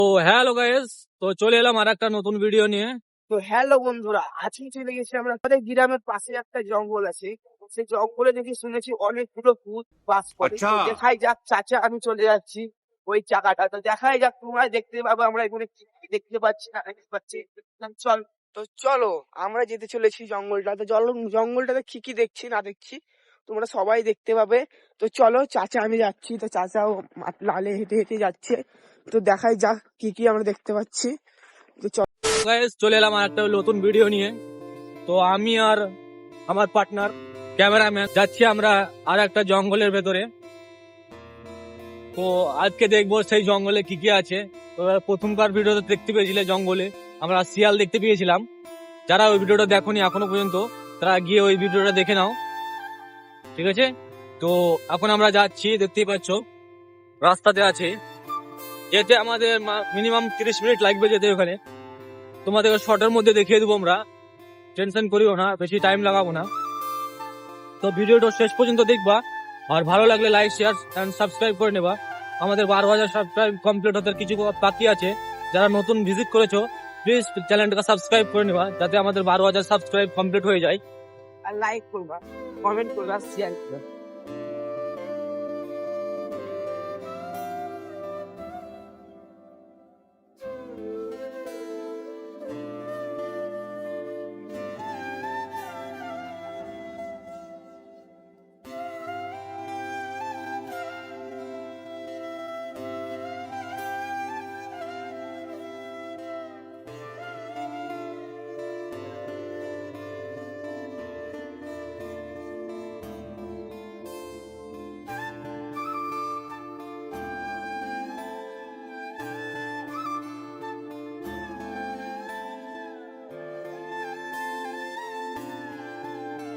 তো hello guys, তো চলে এলাম আর একটা নতুন ভিডিও নিয়ে। তো হ্যালো বন্ধুরা, আজকে চলে গেছি আমরা আমাদের গ্রামের পাশে একটা জঙ্গল আছে। সেই জঙ্গলে দেখি শুনেছি অনেকগুলো ভূত বাস করে। তো দেখাই যাক, চাচা আমি চলে যাচ্ছি ওই জায়গাটা। তো দেখাই যাক, তোমরা দেখতে পাবো আমরা এখানে কি কি দেখতে পাচ্ছি না দেখতে পাচ্ছি। চল, তো চলো আমরা যেতে চলেছি জঙ্গলটা। তো জঙ্গলটাতে কি কি দেখছি না দেখছি তোমরা সবাই দেখতে পাবে। তো চলো, চাচা আমি যাচ্ছি। তো চাচাও লালে হেঁটে হেঁটে যাচ্ছে। তো দেখাই যাক কি কি আমরা দেখতে পাচ্ছি। তো গাইস, চলে এলাম আর একটা নতুন ভিডিও নিয়ে। তো আমি আর আমার পার্টনার ক্যামেরাম্যান যাচ্ছি আমরা আর একটা জঙ্গলের ভেতরে। তো আজকে দেখবো সেই জঙ্গলে কি কি আছে। তো প্রথমকার ভিডিওতে দেখতে পেয়েছিলে জঙ্গলে আমরা শিয়াল দেখতে পেয়েছিলাম। যারা ওই ভিডিওটা দেখোনি এখনো পর্যন্ত, তারা গিয়ে ওই ভিডিওটা দেখে নাও, ঠিক আছে? তো এখন আমরা যাচ্ছি, দেখতেই পাচ্ছ রাস্তাতে আছে। যেতে আমাদের মিনিমাম 30 মিনিট লাগবে যেতে ওখানে। তোমাদের শর্টের মধ্যে দেখিয়ে দেবো আমরা, টেনশন করিও না, বেশি টাইম লাগাবো না। তো ভিডিওটা শেষ পর্যন্ত দেখবা, আর ভালো লাগলে লাইক শেয়ার এন্ড সাবস্ক্রাইব করে নেবা। আমাদের 12,000 সাবস্ক্রাইব কমপ্লিট হতে কিছু বাকি আছে। যারা নতুন ভিজিট করেছো প্লিজ চ্যানেলটাকে সাবস্ক্রাইব করে নেবা, যাতে আমাদের 12,000 সাবস্ক্রাইব কমপ্লিট হয়ে যায়। আর লাইক করবা, কমেন্ট করবা, শেয়ার করবা।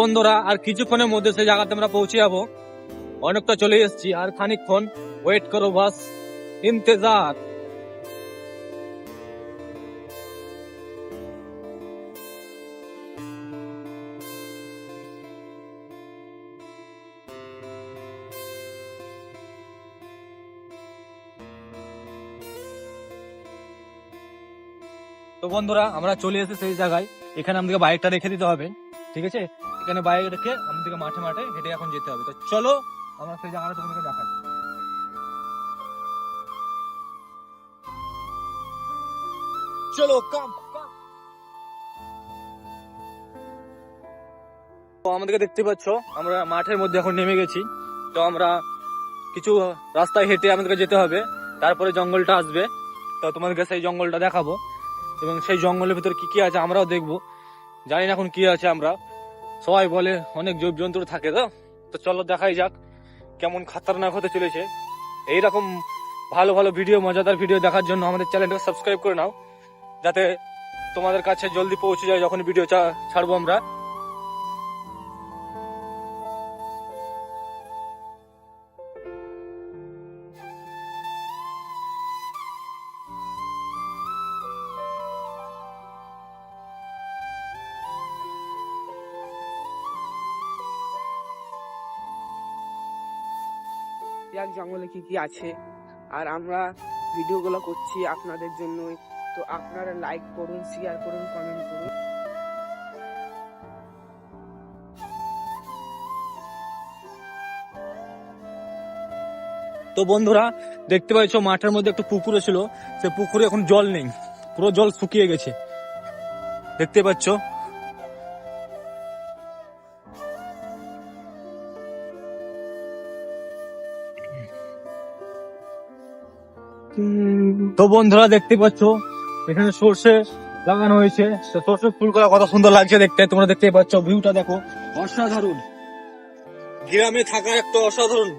বন্ধুরা, আর কিছুক্ষণের মধ্যে সেই জায়গাতে আমরা পৌঁছে যাবো। অনেকটা চলে এসেছি, আর খানিকক্ষণ ওয়েট করো, বাস ইন্তজার। তো বন্ধুরা, আমরা চলে এসেছি সেই জায়গায়। এখানে আমাদেরকে বাইকটা রেখে দিতে হবে, ঠিক আছে? এখানে বাইক রেখে আমাদেরকে মাঠে মাঠে হেঁটে এখন যেতে হবে। তো চলো আমরা সেই জায়গাটা তোমাদেরকে দেখাই। চলো কাম। তো আমাদেরকে দেখতে পাচ্ছ আমরা মাঠের মধ্যে এখন নেমে গেছি। তো আমরা কিছু রাস্তায় হেঁটে আমাদেরকে যেতে হবে, তারপরে জঙ্গলটা আসবে। তো তোমাদেরকে সেই জঙ্গলটা দেখাবো, এবং সেই জঙ্গলের ভিতরে কি কি আছে আমরাও দেখবো। জানি না এখন কি আছে, আমরা সবাই বলে অনেক জীবজন্তু থাকে। তো তো চলো দেখাই যাক কেমন খাতারনাক হতে চলেছে। এইরকম ভালো ভালো ভিডিও, মজাদার ভিডিও দেখার জন্য আমাদের চ্যানেলটাকে সাবস্ক্রাইব করে নাও, যাতে তোমাদের কাছে জলদি পৌঁছে যায় যখন ভিডিও ছাড়বো আমরা। দেখ জঙ্গলে কি কি আছে। আর আমরা ভিডিওগুলো করছি আপনাদের জন্যই। তো আপনারা লাইক করুন, শেয়ার করুন, কমেন্ট করুন। তো বন্ধুরা, দেখতে পাচ্ছ মাঠের মধ্যে একটা পুকুর ছিল, সে পুকুরে এখন জল নেই, পুরো জল শুকিয়ে গেছে, দেখতে পাচ্ছ। তো বন্ধুরা দেখতে পাচ্ছ এখানে সর্ষে লাগানো হয়েছে। তো সর্ষে ফুলগুলো কত সুন্দর লাগছে দেখতে, তোমরা দেখতে পাচ্ছ। ভিউটা দেখো, অসাধারণ। গ্রামে থাকার একটা অসাধারণ,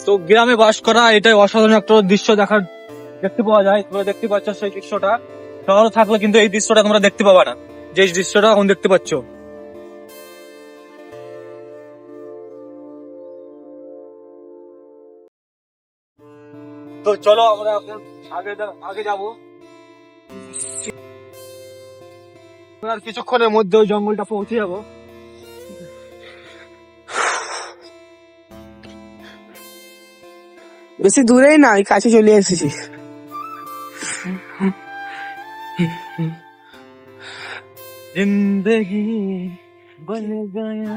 তো গ্রামে বাস করা এটাই অসাধারণ একটা দৃশ্য দেখতে পাওয়া যায়। তোমরা দেখতে পাচ্ছ সেই দৃশ্যটা। শহরে থাকলে কিন্তু এই দৃশ্যটা তোমরা দেখতে পাবা না, যে দৃশ্যটা এখন দেখতে পাচ্ছ। তো চলো আমরা এখন আগে যাবো। আর কিছুক্ষণের মধ্যে ওই জঙ্গলটা পৌঁছে যাবো। বেশি দূরেই না, ওই কাছে চলে এসেছি। जिंदगी बन गया।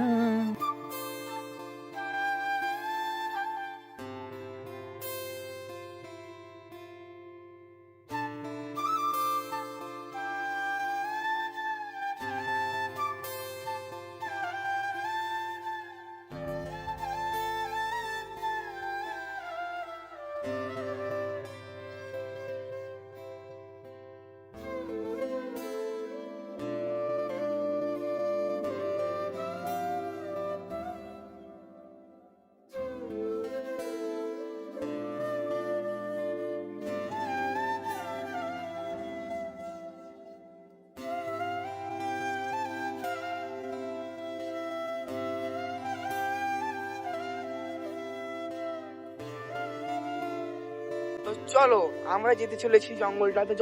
তো চলো আমরা যেতে চলেছি জঙ্গলটাতে।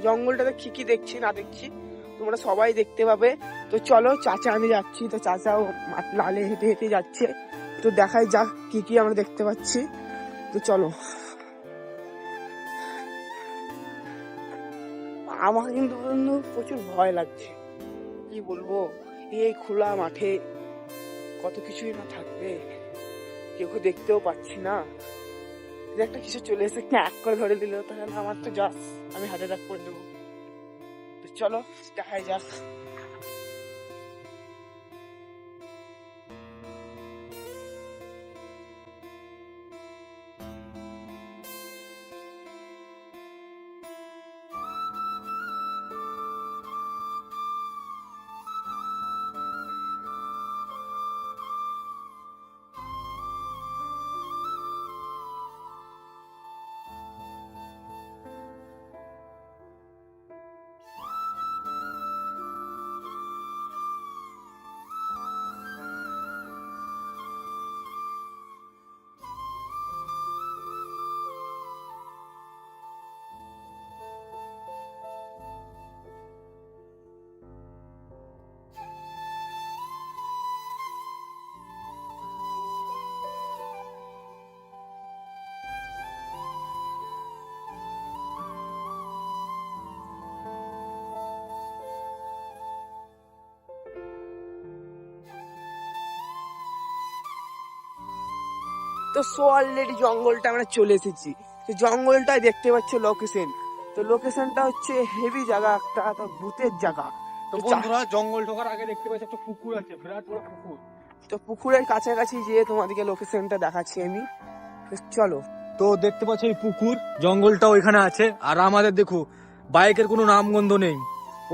জঙ্গলটাতে কি কি দেখছি না দেখছি তোমরা সবাই দেখতে পাবে। তো চলো, চাচা আমি যাচ্ছি, তো চাচাও লালে হেঁটে হেঁটে যাচ্ছে। তো দেখাই যাক কি কি আমরা দেখতে পাচ্ছি। তো চলো। আমার কিন্তু বন্ধু প্রচুর ভয় লাগছে, কি বলবো, এই খোলা মাঠে কত কিছুই না থাকবে, কেউ দেখতেও পাচ্ছি না। যদি একটা কিছু চলে এসে ক্যাক করে ধরে দিল তাহলে আমার তো জাস, আমি হার্ট অ্যাটাক করে দেবো। তো চলো দেখাই যাক। তো অলরেডি জঙ্গলটা আমরা চলে এসেছি। তো জঙ্গলটাই দেখতে পাচ্ছ লোকেশন। তো লোকেশনটা হচ্ছে হেভি জায়গা একটা, তো ভূতের জায়গা। তো বন্ধুরা জঙ্গল ঢোকার আগে দেখতে পাচ্ছি একটা পুকুর আছে, বিরাট বড় পুকুর। তো পুকুরের কাছাকাছি যেয়ে তোমাদেরকে লোকেশনটা দেখাচ্ছি আমি। তো চলো। তো দেখতে পাচ্ছ এই পুকুর, জঙ্গলটা ওইখানে আছে। আর আমাদের দেখো বাইকের কোনো নামগন্ধ নেই।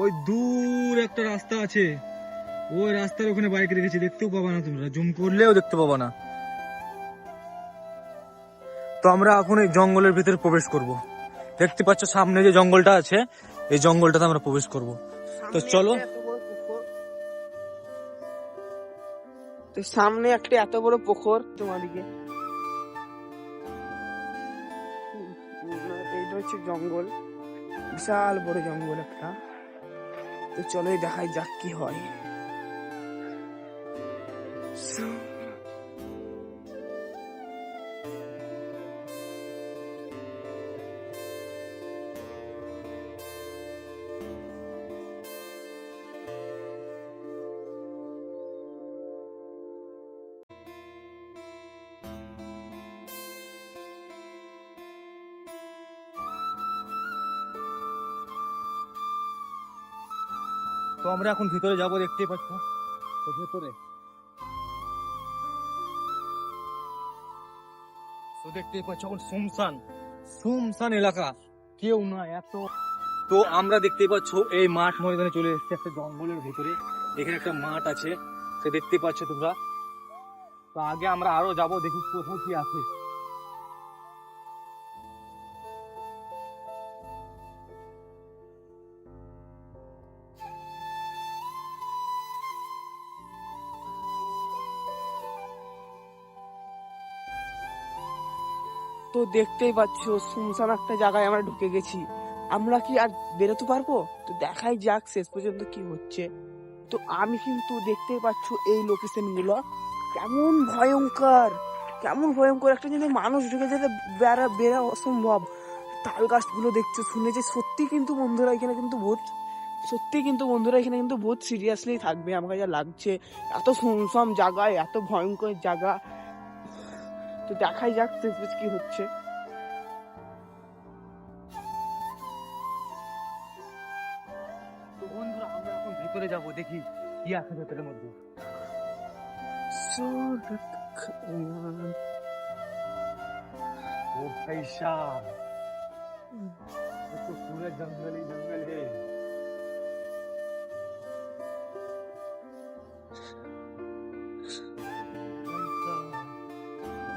ওই দূর একটা রাস্তা আছে, ওই রাস্তার ওখানে বাইক রেখেছি, দেখতেও পাবা না, তোমরা জুম করলেও দেখতে পাবা না। তো আমরা এখন এই জঙ্গলের ভিতরে প্রবেশ করব। দেখতে পাচ্ছ সামনে যে জঙ্গলটা আছে, এই জঙ্গলটাতে আমরা প্রবেশ করব। তো চলো। তো সামনে একটা এত বড় পুকুর তোমাদিকে, এইটা হচ্ছে জঙ্গল, বিশাল বড় জঙ্গল একটা। তো চলো দেখাই যাক কি হয়। তো আমরা এখন ভিতরে যাবো, দেখতেই পাচ্ছ। তো ভেতরে তো দেখতেই পাচ্ছ এখন শুনশান শুনশান এলাকা, কেউ না এত। তো আমরা দেখতেই পাচ্ছ এই মাঠ ময়দানে চলে এসেছি একটা জঙ্গলের ভিতরে। এখানে একটা মাঠ আছে, সে দেখতে পাচ্ছ তোমরা। তো আগে আমরা আরো যাবো, দেখি কোথাও কি আছে। তো দেখতেই পাচ্ছ শুনশান একটা জায়গায় আমরা ঢুকে গেছি। আমরা কি আর বেরোতে পারবো? তো দেখাই যাক শেষ পর্যন্ত কি হচ্ছে। তো আমি কিন্তু দেখতেই পাচ্ছ এই লোকেশন গুলো কেমন ভয়ঙ্কর, কেমন ভয়ঙ্কর একটা যদি মানুষ ঢুকে যেতে বেড়া অসম্ভব। তাল গাছগুলো দেখছো, শুনেছি সত্যি কিন্তু বন্ধুরা এখানে কিন্তু ভূত, সত্যি কিন্তু বন্ধুরা এখানে কিন্তু বহুত সিরিয়াসলি থাকবে আমাকে যা লাগছে। এত শুনশাম জায়গায়, এত ভয়ঙ্কর জায়গা, তো দেখাই যাক শেষমেশ কি হচ্ছে। তো বন্ধুরা আমরা এখন ভিতরে যাব, দেখি কি আছে ভেতরের মধ্যে। ও ভাই সাহ, ये तो पूरा जंगल ही जंगल है।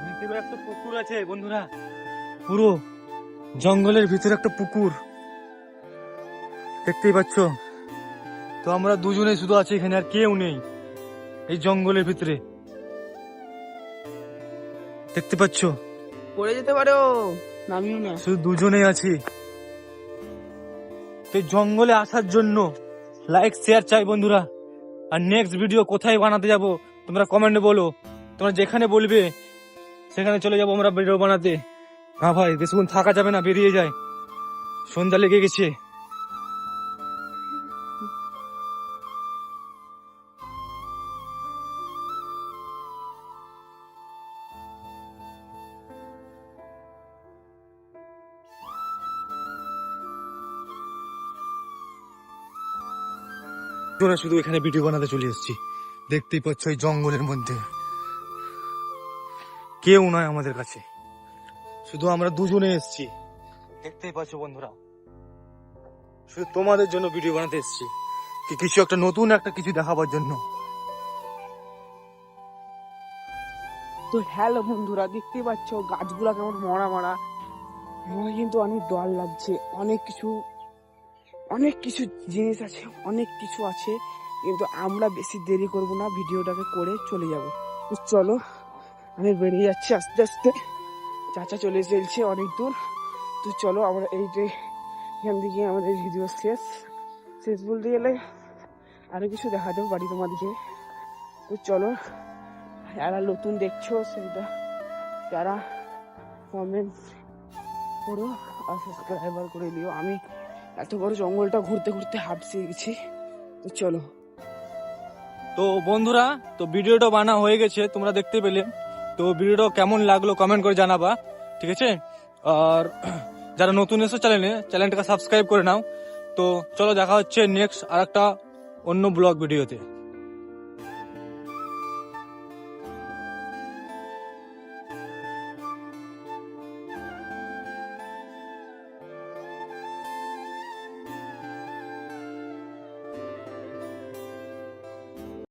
ভিতরে একটা পুকুর আছে বন্ধুরা, পুরো জঙ্গলের ভিতরে একটা পুকুর দেখতেই পাচ্ছ। তো আমরা দুজনে শুধু আছি এখানে, আর কেউ নেই এই জঙ্গলের ভিতরে, দেখতে পাচ্ছ। পড়ে যেতে পারো, নামিও না। শুধু দুজনেই আছি। তো এই জঙ্গলে আসার জন্য লাইক শেয়ার চাই বন্ধুরা। আর নেক্সট ভিডিও কোথায় বানাতে যাব তোমরা কমেন্টে বলো, তোমরা যেখানে বলবে সেখানে চলে যাবো আমরা ভিডিও বানাতে। হ্যাঁ ভাই, বেশিক্ষণ থাকা যাবে না, বেরিয়ে যায়, সন্ধ্যা লেগে গেছে। তোরা শুধু এখানে ভিডিও বানাতে চলে এসেছি, দেখতেই পাচ্ছ এই জঙ্গলের মধ্যে কেউ নয় আমাদের কাছে, শুধু আমরা দুজনে এসেছি, দেখতেই পাচ্ছ বন্ধুরা। শুধু তোমাদের জন্য ভিডিও বানাতে এসেছি, কি কিছু একটা নতুন একটা কিছু দেখাবার জন্য। তো হ্যালো বন্ধুরা, দেখতে পাচ্ছ গাছগুলা কেমন মরা মরা, আমার কিন্তু অনেক ডর লাগছে। অনেক কিছু জিনিস আছে, অনেক কিছু আছে, কিন্তু আমরা বেশি দেরি করব না, ভিডিওটাকে করে চলে যাব। তো চলো, আমি বেরিয়ে যাচ্ছি আস্তে আস্তে, চাচা চলে এসেছে অনেক দূর। তো চলো আমরা এই যে এখান থেকে আমাদের ভিডিও শেষ বলতে গেলে আরো কিছু দেখাতেও পারি তোমাদেরকে। তো চলো, যারা নতুন দেখছো সেটা যারা কমেন্ট করো আর সাবস্ক্রাইবার করে দিও। আমি এত বড় জঙ্গলটা ঘুরতে ঘুরতে হাঁপসে গেছি। তো চলো। তো বন্ধুরা, তো ভিডিওটা বানা হয়ে গেছে, তোমরা দেখতে পেলে। তো ভিডিওটা কেমন লাগলো কমেন্ট করে জানাবা, ঠিক আছে। আর যারা নতুন এসে চ্যানেলটাকে সাবস্ক্রাইব করে নাও। তো চলো, দেখা হচ্ছে নেক্সট আর একটা অন্য ব্লগ ভিডিওতে।